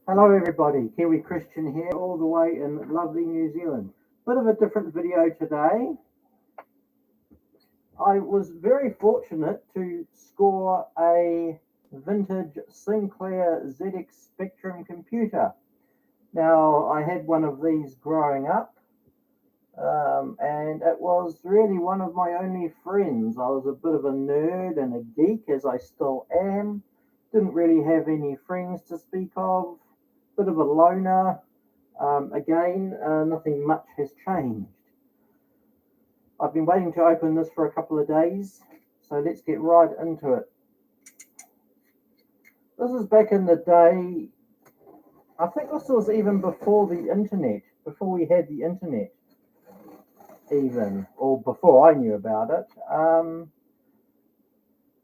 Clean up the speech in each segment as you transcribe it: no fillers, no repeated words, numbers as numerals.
Hello everybody, Kiwi Christian here, all the way in lovely New Zealand. Bit of a different video today. I was very fortunate to score a vintage Sinclair ZX Spectrum computer. Now, I had one of these growing up, and it was really one of my only friends. I was a bit of a nerd and a geek, as I still am. Didn't really have any friends to speak of. Bit of a loner. Again, nothing much has changed. I've been waiting to open this for a couple of days, so let's get right into it. This is back in the day. I think this was even before the internet, before we had the internet, even, or before I knew about it.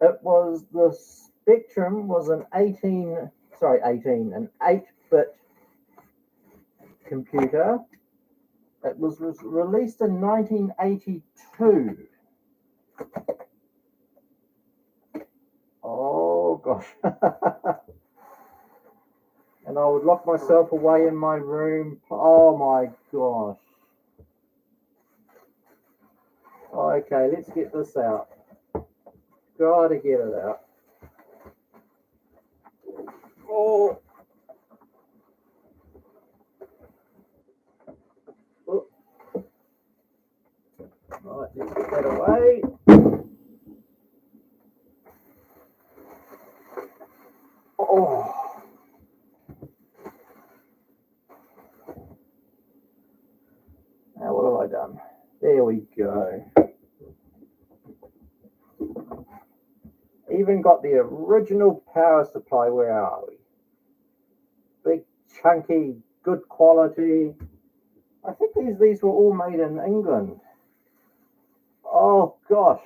It was the Spectrum was an 8-bit computer. It was released in 1982. Oh gosh. And I would lock myself away in my room. Oh my gosh. Okay, let's get this out. Gotta get it out. Oh. Right, let's get that away. Oh. Now what have I done? There we go. Even got the original power supply. Where are we? Big, chunky, good quality. I think these were all made in England. Oh gosh.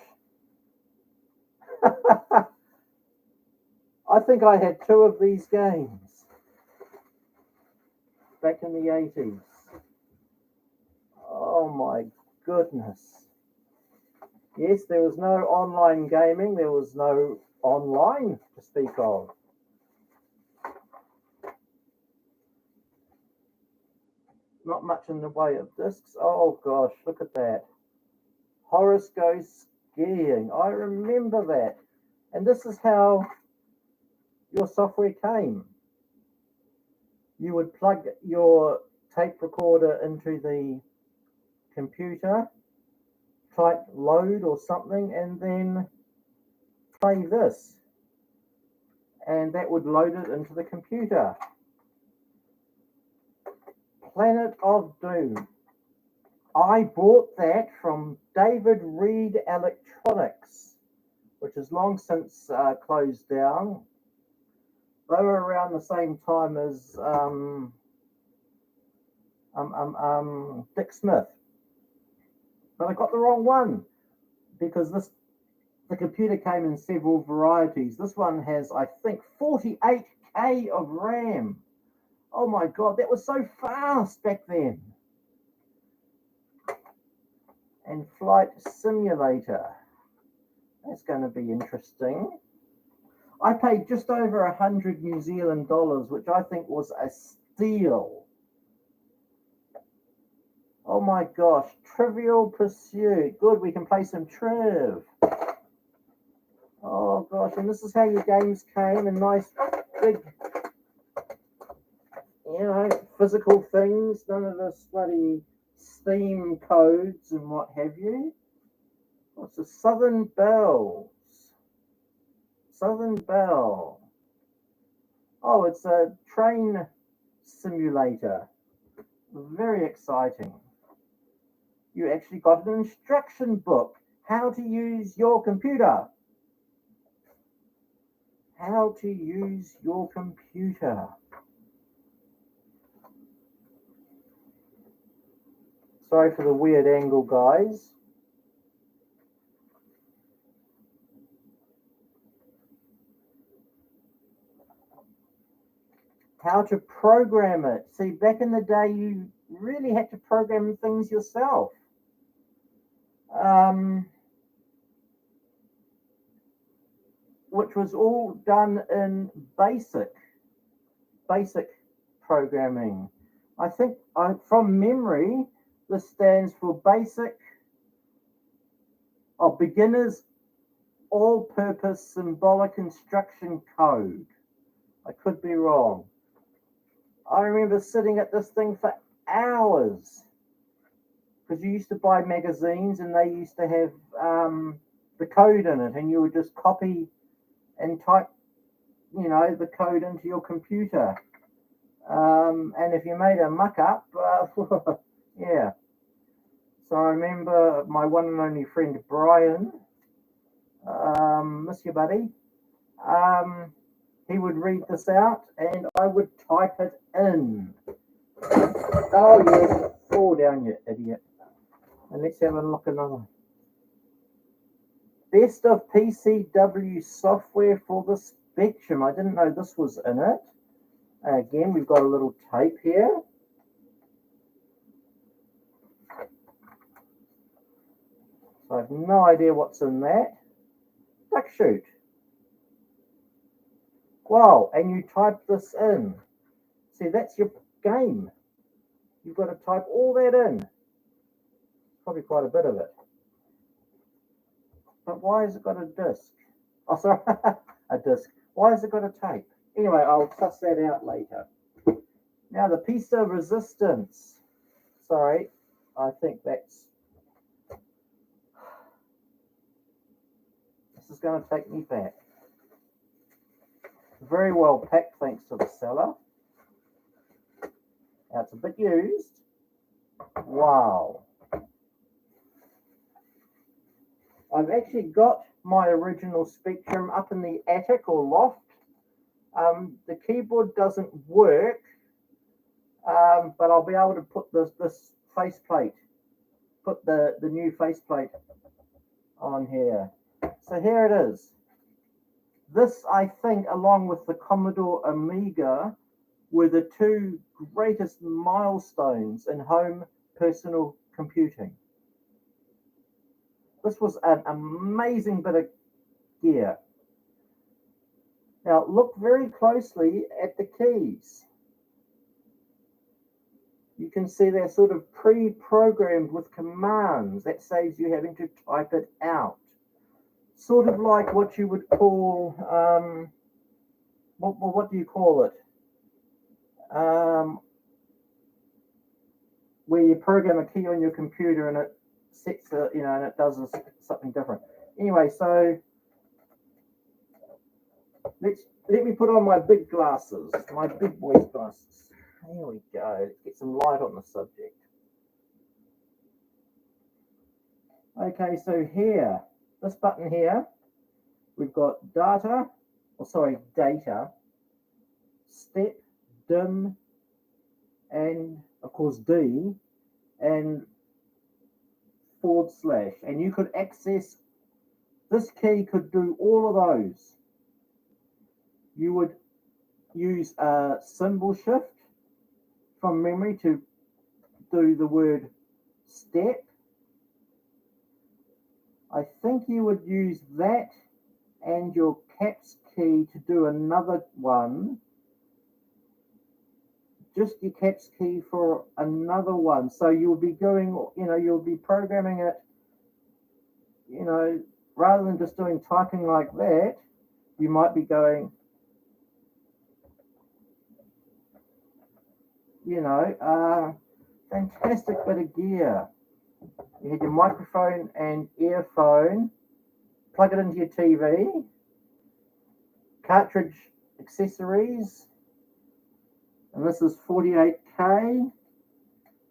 I think I had 2 of these games back in the 80s. Oh my goodness. Yes, there was no online gaming. There was no online to speak of. Not much in the way of discs. Oh gosh, look at that. Horace Goes Skiing. I remember that. And this is how your software came. You would plug your tape recorder into the computer, type load or something, and then play this. And that would load it into the computer. Planet of Doom. I bought that from David Reed Electronics, which has long since closed down. They were around the same time as Dick Smith. But I got the wrong one because the computer came in several varieties. This one has, I think, 48K of RAM. Oh my God, that was so fast back then. And Flight Simulator. That's going to be interesting. I paid just over 100 New Zealand dollars, which I think was a steal. Oh my gosh, Trivial Pursuit. Good, we can play some Triv. Oh gosh, and this is how your games came in nice big, physical things. None of this bloody Steam codes and what have you. What's the Southern Bells? Southern Bell. Oh, it's a train simulator. Very exciting. You actually got an instruction book. How to use your computer. How to use your computer. Sorry for the weird angle, guys. How to program it. See, back in the day, you really had to program things yourself. Which was all done in basic programming. I think from memory, this stands for basic or beginners all-purpose symbolic instruction code. I could be wrong. I remember sitting at this thing for hours because you used to buy magazines and they used to have the code in it, and you would just copy and type, the code into your computer. And if you made a muck up, yeah. So I remember my one and only friend Brian, miss you, buddy. He would read this out and I would type it in. Oh, yes. Fall down, you idiot. And let's have a look another. Best of PCW software for the Spectrum. I didn't know this was in it. Again, we've got a little tape here. So I have no idea what's in that. Duck shoot. Wow, and you type this in. See, that's your game. You've got to type all that in. Probably quite a bit of it. But why has it got a disc? Oh, sorry, a disc. Why has it got a tape? Anyway, I'll suss that out later. Now, the piece of resistance. Sorry, I think that's... This is going to take me back. Very well packed, thanks to the seller. Now, it's a bit used. Wow. I've actually got my original Spectrum up in the attic or loft. The keyboard doesn't work, but I'll be able to put this faceplate, put the new faceplate on here. So here it is. This, I think, along with the Commodore Amiga, were the two greatest milestones in home personal computing. This was an amazing bit of gear. Now, look very closely at the keys. You can see they're sort of pre-programmed with commands. That saves you having to type it out. Sort of like what you would call, what do you call it? Where you program a key on your computer and it sets, and it does something different. Anyway, so let me put on my big glasses, my big boy's glasses. Here we go. Let's get some light on the subject. Okay, so here, this button here, we've got data, step, dim, and of course D, and / and you could access, this key could do all of those. You would use a symbol shift from memory to do the word step. I think you would use that and your caps key to do another one. Just your caps key for another one. So you'll be going, you'll be programming it, rather than just doing typing like that, you might be going, fantastic bit of gear. You had your microphone and earphone, plug it into your TV, cartridge accessories, and this is 48K,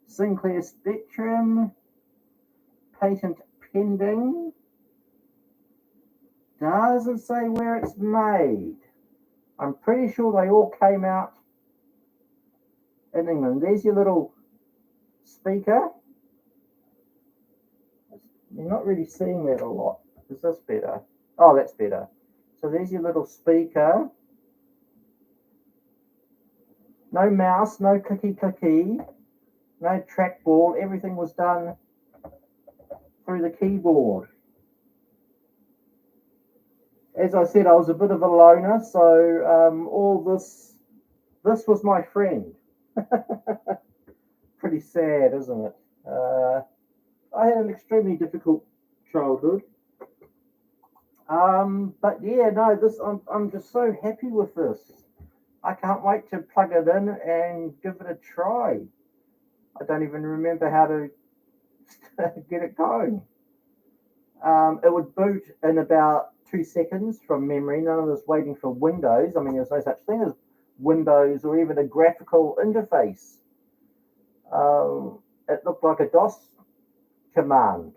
Sinclair Spectrum, patent pending, doesn't say where it's made. I'm pretty sure they all came out in England. There's your little speaker. You're not really seeing that a lot. Is this better? Oh, that's better. So there's your little speaker. No mouse, no clicky, no trackball. Everything was done through the keyboard. As I said, I was a bit of a loner, so all this was my friend. Pretty sad, isn't it? I had an extremely difficult childhood. But yeah, no, I'm just so happy with this. I can't wait to plug it in and give it a try. I don't even remember how to get it going. It would boot in about 2 seconds from memory. None of this waiting for Windows. I mean, there's no such thing as Windows or even a graphical interface. It looked like a DOS command.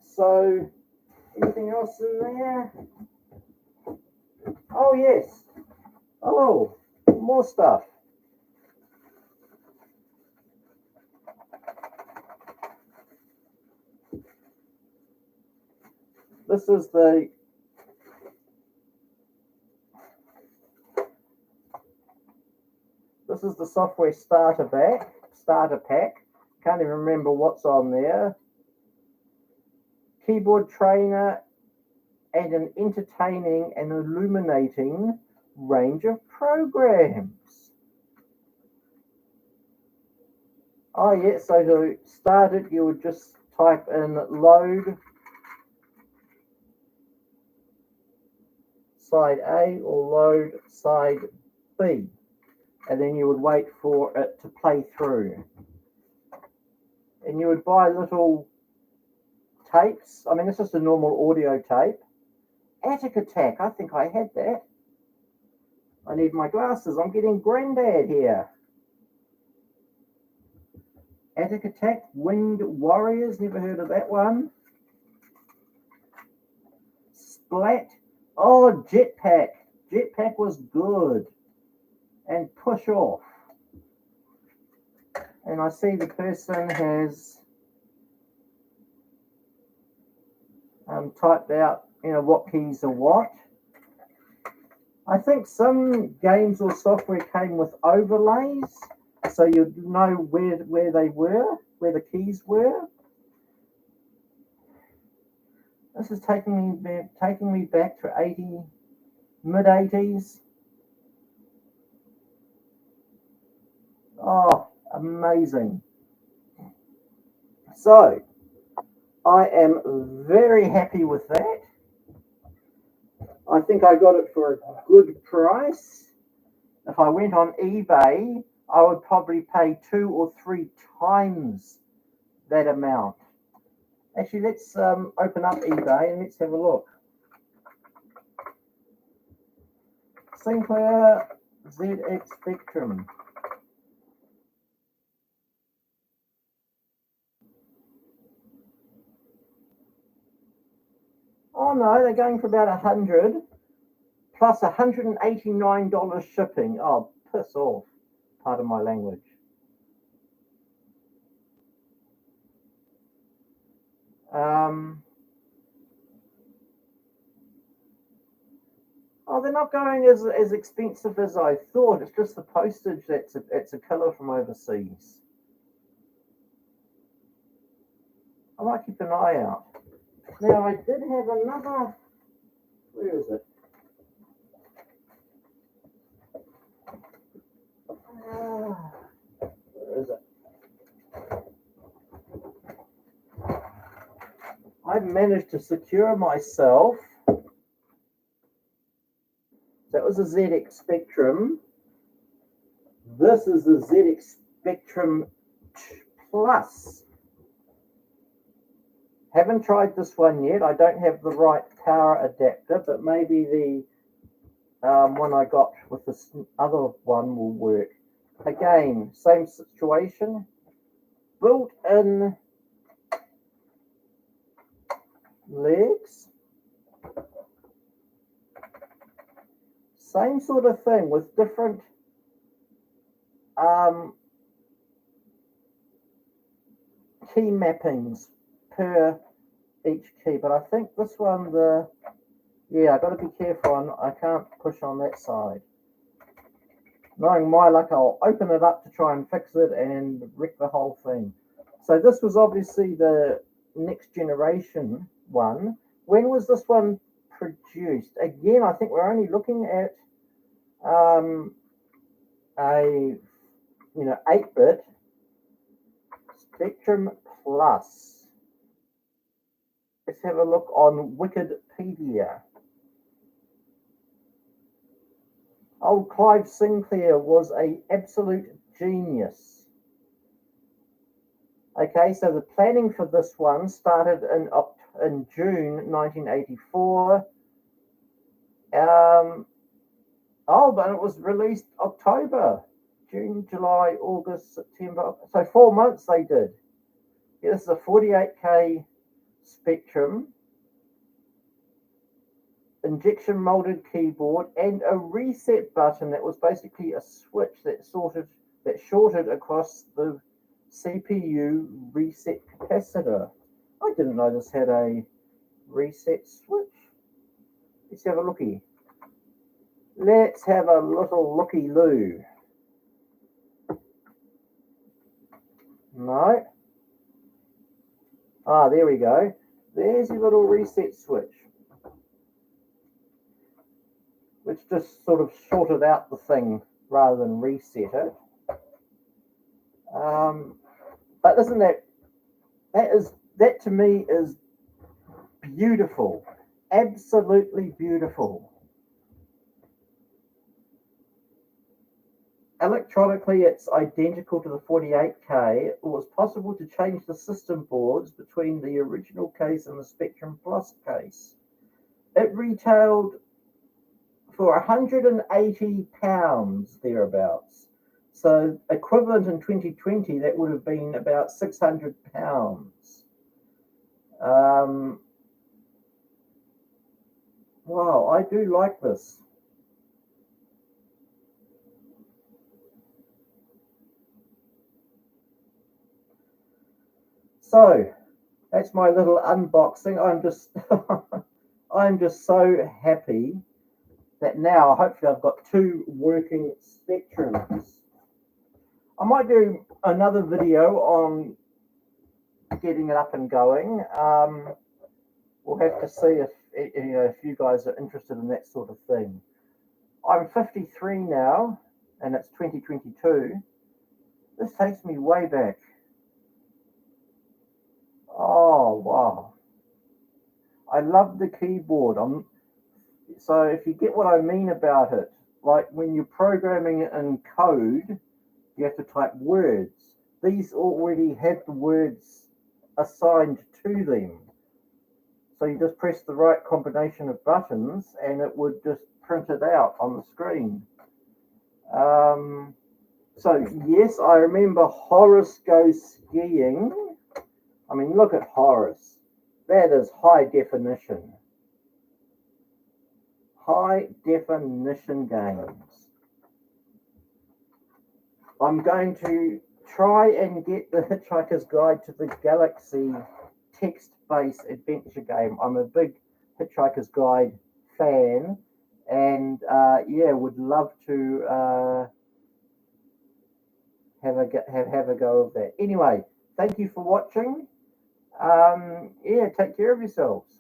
So, anything else in there? Oh, yes. Oh, more stuff. This is the software starter pack. Can't even remember what's on there. Keyboard trainer and an entertaining and illuminating range of programs. Oh yeah, so to start it, you would just type in load side A or load side B, and then you would wait for it to play through. And you would buy little tapes. I mean, it's just a normal audio tape. Attic Attack, I think I had that. I need my glasses. I'm getting granddad here. Attic Attack, Winged Warriors, never heard of that one. Splat. Oh, Jetpack. Jetpack was good. And Push Off. And I see the person has typed out, what keys are what. I think some games or software came with overlays, so you'd know where they were, where the keys were. This is taking me back to mid-80s. Oh, amazing. So, I am very happy with that. I think I got it for a good price. If I went on eBay, I would probably pay 2 or 3 times that amount. Actually, let's open up eBay and let's have a look. Sinclair ZX Spectrum. Oh no, they're going for about 100 plus $189 shipping. Oh, piss off. Pardon my language. Oh, they're not going as expensive as I thought. It's just the postage it's a killer from overseas. I might keep an eye out. Now, I did have another. Where is it? Where is it? I've managed to secure myself. That was a ZX Spectrum. This is the ZX Spectrum Plus. Haven't tried this one yet. I don't have the right power adapter, but maybe the one I got with this other one will work. Again, same situation. Built-in legs. Same sort of thing with different key mappings per each key. But I think this one, I got to be careful. I can't push on that side. Knowing my luck, I'll open it up to try and fix it and wreck the whole thing. So this was obviously the next generation one. When was this one produced? Again, I think we're only looking at a 8-bit Spectrum Plus. Let's have a look on Wikipedia. Old Clive Sinclair was an absolute genius. Okay, so the planning for this one started in June 1984. But it was released October, June, July, August, September. So 4 months they did. Yeah, this is a 48K Spectrum, injection molded keyboard, and a reset button that was basically a switch that shorted across the CPU reset capacitor. I didn't know this had a reset switch. Let's have a looky. Let's have a little looky-loo. No. There we go. There's your little reset switch, which just sort of shorted out the thing rather than reset it. But isn't that to me is beautiful, absolutely beautiful. Electronically, it's identical to the 48K. It was possible to change the system boards between the original case and the Spectrum Plus case. It retailed for £180 thereabouts. So equivalent in 2020, that would have been about £600. Wow, I do like this. So that's my little unboxing. I'm just so happy that now hopefully I've got 2 working Spectrums. I might do another video on getting it up and going. We'll have to see if you guys are interested in that sort of thing. I'm 53 now, and it's 2022. This takes me way back. Oh, wow. I love the keyboard. So if you get what I mean about it, like when you're programming it in code, you have to type words. These already have the words assigned to them. So you just press the right combination of buttons and it would just print it out on the screen. So yes, I remember Horace Goes Skiing. I mean, look at Horace. That is high definition. High definition games. I'm going to try and get the Hitchhiker's Guide to the Galaxy text-based adventure game. I'm a big Hitchhiker's Guide fan, and would love to have a go of that. Anyway, thank you for watching. Take care of yourselves.